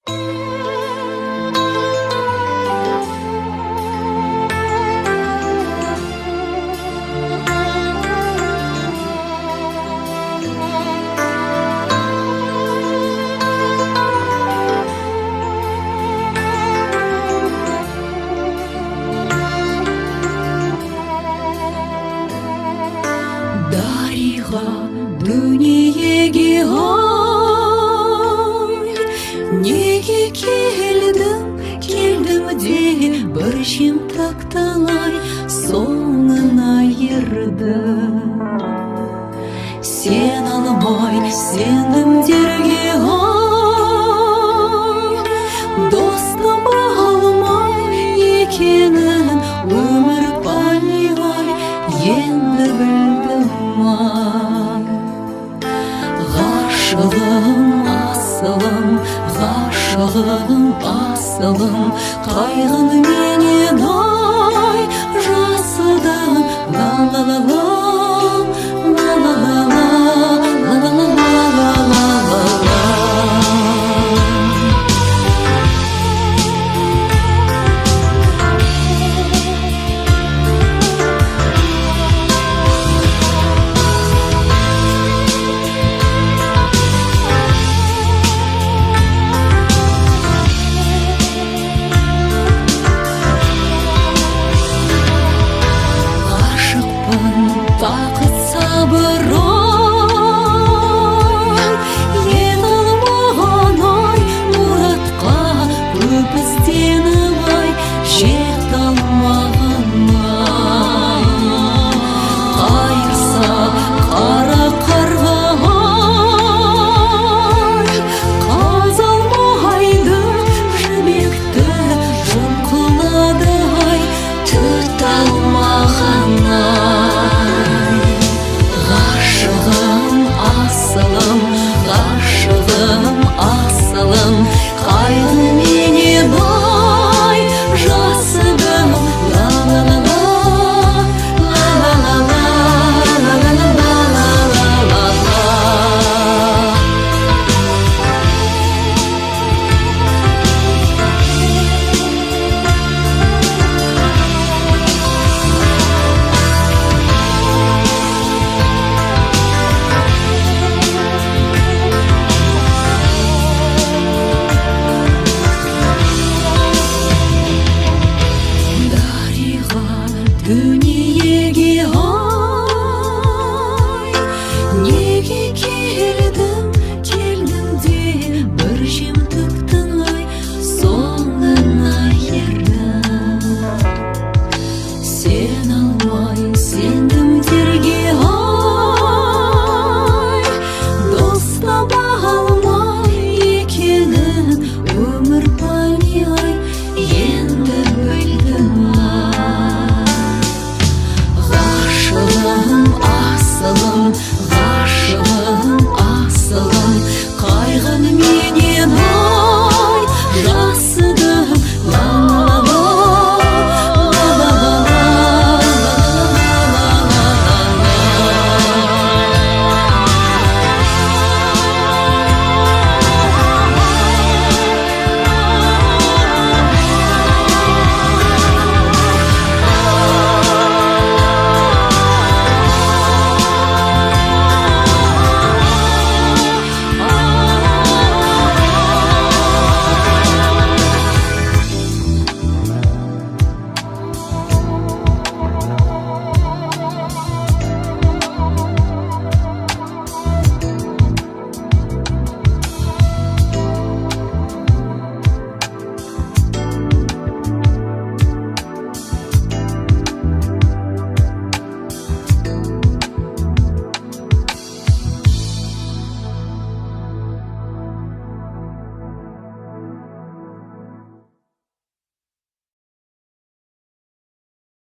Дариға дүниеге ай, неге келдім де бір жемтік талай соңына ерді. Сен алмай сендімдерге ай, достым алмай екенін өмір байлай енді білдім ай. Ғашығым асылым, ғашығым асылым, қайғын менен ай жасыдым. Ла-ла-ла-ла, ла-ла-ла-ла, ла-ла-ла-ла-ла-ла-ла. Бақыт сабыр ой, ете алмаған ай, мұратқа көп ізденіп ай, жете алмаған ай. Қайырса қара қарға ай, қаза алмайды жібекті жон қылады ай, түте алмаған ай. Асылым, ғашығым асылым, қайғы менен ай жасыдым. Ла-ла-ла-ла, ла-ла-ла-ла, ла-ла-ла-ла-ла-ла-ла. Дүниеге ай, неге келдім